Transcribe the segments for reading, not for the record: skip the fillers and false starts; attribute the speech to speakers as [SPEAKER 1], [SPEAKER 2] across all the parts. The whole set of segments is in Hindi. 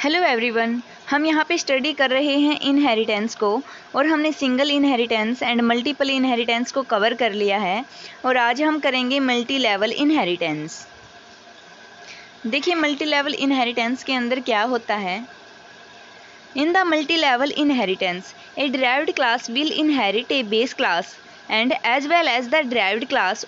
[SPEAKER 1] हेलो एवरीवन, हम यहाँ पे स्टडी कर रहे हैं इनहेरिटेंस को और हमने single inheritance and multiple inheritance को कवर कर लिया है और आज हम करेंगे मल्टी लेवल इनहेरिटेंस। देखिए मल्टी लेवल इनहेरिटेंस के अंदर क्या होता है। In the multi level inheritance a derived class will inherit a base class and as well as the derived class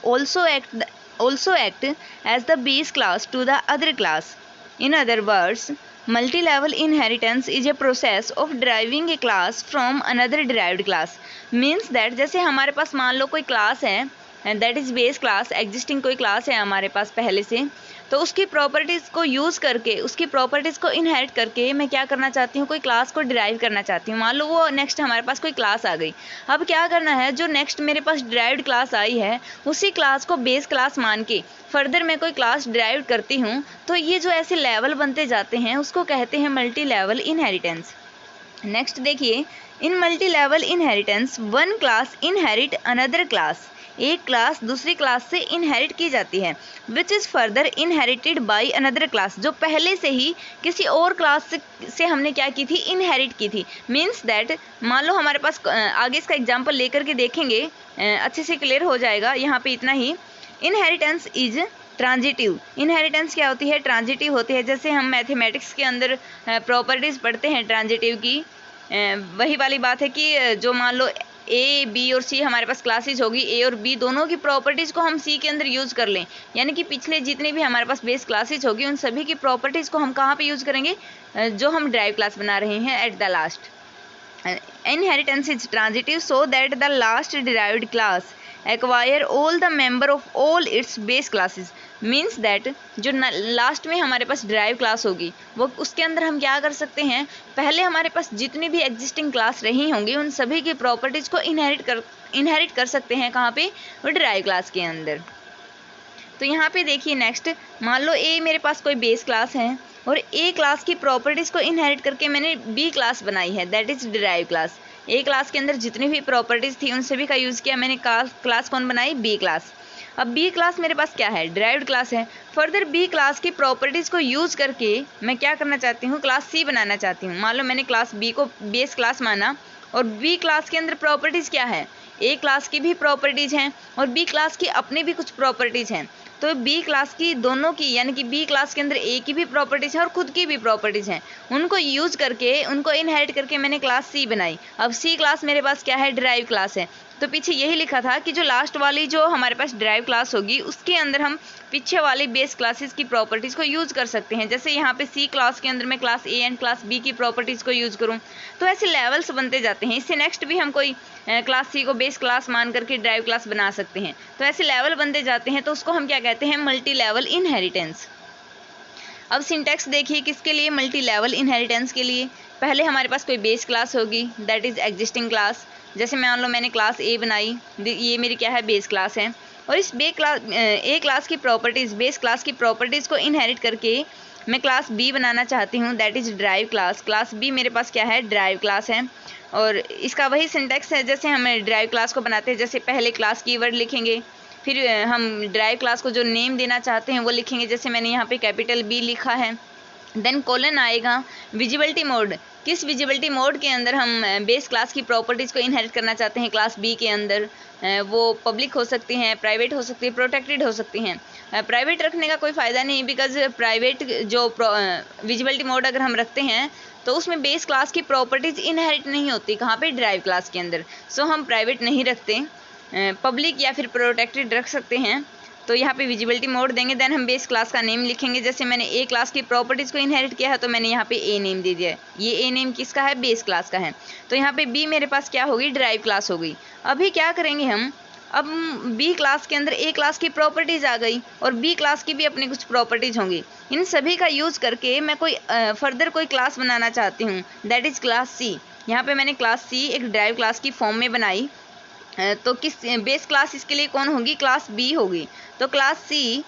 [SPEAKER 1] also act as the base class to the other class. In other words, multi-level inheritance is a process of deriving a class from another derived class. Means that जैसे हमारे पास मान लो कोई क्लास है that is base class, existing कोई क्लास है हमारे पास पहले से, तो उसकी प्रॉपर्टीज़ को यूज़ करके, उसकी प्रॉपर्टीज़ को इनहेरिट करके मैं क्या करना चाहती हूँ, कोई क्लास को डिराइव करना चाहती हूँ। मान लो वो नेक्स्ट हमारे पास कोई क्लास आ गई। अब क्या करना है, जो नेक्स्ट मेरे पास डिराइव्ड क्लास आई है उसी क्लास को बेस क्लास मान के फर्दर मैं कोई क्लास डिराइव करती हूँ। तो ये जो ऐसे लेवल बनते जाते हैं उसको कहते हैं मल्टी लेवल इनहेरिटेंस। नेक्स्ट देखिए, in multi level inheritance one class inherit another class, एक क्लास दूसरी क्लास से इनहेरिट की जाती है, which is further inherited by another class, जो पहले से ही किसी और क्लास से हमने क्या की थी, इनहेरिट की थी। मीन्स दैट मान लो हमारे पास आगे इसका एग्जाम्पल लेकर के देखेंगे, अच्छे से क्लियर हो जाएगा। यहाँ पे इतना ही, इनहेरिटेंस इज ट्रांजिटिव। इनहेरिटेंस क्या होती है, ट्रांजिटिव होती है। जैसे हम मैथमेटिक्स के अंदर प्रॉपर्टीज़ पढ़ते हैं ट्रांजिटिव की, वही वाली बात है कि जो मान लो ए बी और सी हमारे पास क्लासेज होगी, ए और बी दोनों की प्रॉपर्टीज़ को हम सी के अंदर यूज़ कर लें, यानी कि पिछले जितने भी हमारे पास बेस क्लासेज होगी उन सभी की प्रॉपर्टीज़ को हम कहाँ पे यूज़ करेंगे, जो हम ड्राइव क्लास बना रहे हैं at the last. Inheritance is transitive so that the last derived class acquire all the member of all it's base classes. Means that जो लास्ट में हमारे पास ड्राइव क्लास होगी वो उसके अंदर हम क्या कर सकते हैं, पहले हमारे पास जितनी भी एग्जिस्टिंग क्लास रही होंगी उन सभी की प्रॉपर्टीज़ को इनहेरिट कर सकते हैं। कहाँ पे, वो ड्राइव क्लास के अंदर। तो यहाँ पे देखिए नेक्स्ट, मान लो ए मेरे पास कोई बेस क्लास है और ए क्लास की प्रॉपर्टीज़ को इनहेरिट करके मैंने बी क्लास बनाई है, that is derive class. A class के अंदर जितनी भी प्रॉपर्टीज़ थी उन सभी का यूज़ किया मैंने, क्लास कौन बनाई, बी क्लास। अब बी क्लास मेरे पास क्या है, डिराइव्ड क्लास है। फर्दर बी क्लास की प्रॉपर्टीज़ को यूज़ करके मैं क्या करना चाहती हूँ, क्लास सी बनाना चाहती हूँ। मान लो मैंने क्लास बी को बेस क्लास माना और बी क्लास के अंदर प्रॉपर्टीज़ क्या है, ए क्लास की भी प्रॉपर्टीज़ हैं और बी क्लास की अपनी भी कुछ प्रॉपर्टीज़ हैं। तो बी क्लास की दोनों की, यानी कि बी क्लास के अंदर ए की भी प्रॉपर्टीज़ हैं और खुद की भी प्रॉपर्टीज़ हैं, उनको यूज़ करके, उनको इनहेरिट करके मैंने क्लास सी बनाई। अब सी क्लास मेरे पास क्या है, डिराइव क्लास है। तो पीछे यही लिखा था कि जो लास्ट वाली जो हमारे पास डिराइव क्लास होगी उसके अंदर हम पीछे वाली बेस क्लासेस की प्रॉपर्टीज़ को यूज़ कर सकते हैं। जैसे यहाँ पे सी क्लास के अंदर मैं class A and class B की प्रॉपर्टीज़ को यूज़ करूँ, तो ऐसे लेवल्स बनते जाते हैं। इससे नेक्स्ट भी हम कोई क्लास सी को बेस क्लास मान करके ड्राइव क्लास बना सकते हैं। तो ऐसे लेवल बनते जाते हैं, तो उसको हम क्या कहते हैं, मल्टी लेवल इनहेरिटेंस। अब सिंटैक्स देखिए किसके लिए, मल्टी लेवल इनहेरिटेंस के लिए। पहले हमारे पास कोई बेस क्लास होगी, दैट इज़ एग्जिस्टिंग क्लास। जैसे मान लो मैंने क्लास ए बनाई, ये मेरी क्या है, बेस क्लास है। और इस ए क्लास की प्रॉपर्टीज़, बेस क्लास की प्रॉपर्टीज़ को इनहेरिट करके मैं क्लास बी बनाना चाहती हूँ, that is drive class. Class B मेरे पास क्या है, ड्राइव क्लास है। और इसका वही सिंटैक्स है जैसे हम ड्राइव क्लास को बनाते हैं। जैसे पहले क्लास कीवर्ड लिखेंगे, फिर हम ड्राइव क्लास को जो नेम देना चाहते हैं वो लिखेंगे। जैसे मैंने यहाँ पे कैपिटल बी लिखा है, देन कोलन आएगा, विजिबिलिटी मोड, किस विजिबिलिटी मोड के अंदर हम बेस क्लास की प्रॉपर्टीज़ को इनहेरिट करना चाहते हैं क्लास बी के अंदर। वो पब्लिक हो सकती हैं, प्राइवेट हो सकती है, प्रोटेक्टेड हो सकती हैं। प्राइवेट रखने का कोई फ़ायदा नहीं, बिकॉज प्राइवेट जो विजिबिलिटी मोड अगर हम रखते हैं तो उसमें बेस क्लास की प्रॉपर्टीज़ इनहेरिट नहीं होती, कहाँ पे, ड्राइव क्लास के अंदर। सो हम प्राइवेट नहीं रखते, पब्लिक या फिर प्रोटेक्टेड रख सकते हैं। तो यहाँ पे विजिबिलिटी मोड देंगे, देन हम बेस क्लास का नेम लिखेंगे। जैसे मैंने ए क्लास की प्रॉपर्टीज़ को इनहेरिट किया है तो मैंने यहाँ पे ए नेम दे दिया है। ये ए नेम किसका है, बेस क्लास का है। तो यहाँ पे बी मेरे पास क्या होगी, ड्राइव क्लास होगी। अभी क्या करेंगे हम, अब बी क्लास के अंदर ए क्लास की प्रॉपर्टीज़ आ गई और बी क्लास की भी अपनी कुछ प्रॉपर्टीज़ होंगी। इन सभी का यूज़ करके मैं कोई फर्दर कोई क्लास बनाना चाहती हूँ, दैट इज़ क्लास सी। यहाँ पे मैंने क्लास सी एक ड्राइव क्लास की फॉर्म में बनाई। तो किस बेस क्लास इसके लिए कौन होगी, क्लास बी होगी। तो क्लास सी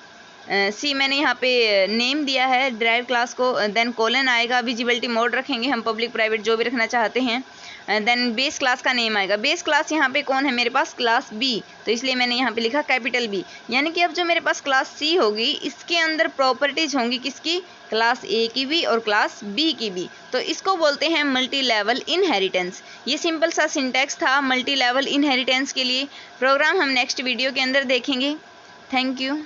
[SPEAKER 1] सी मैंने यहाँ पे नेम दिया है ड्राइव क्लास को, देन कोलन आएगा, विजिबिलिटी मोड रखेंगे हम, पब्लिक प्राइवेट जो भी रखना चाहते हैं, देन बेस क्लास का नेम आएगा। बेस क्लास यहाँ पे कौन है मेरे पास, क्लास बी, तो इसलिए मैंने यहाँ पे लिखा कैपिटल बी। यानी कि अब जो मेरे पास क्लास सी होगी इसके अंदर प्रॉपर्टीज होंगी किसकी, क्लास ए की भी और क्लास बी की भी, तो इसको बोलते हैं मल्टी लेवल इनहेरिटेंस। ये सिंपल सा सिंटैक्स था मल्टी लेवल इनहेरिटेंस के लिए। प्रोग्राम हम नेक्स्ट वीडियो के अंदर देखेंगे। Thank you.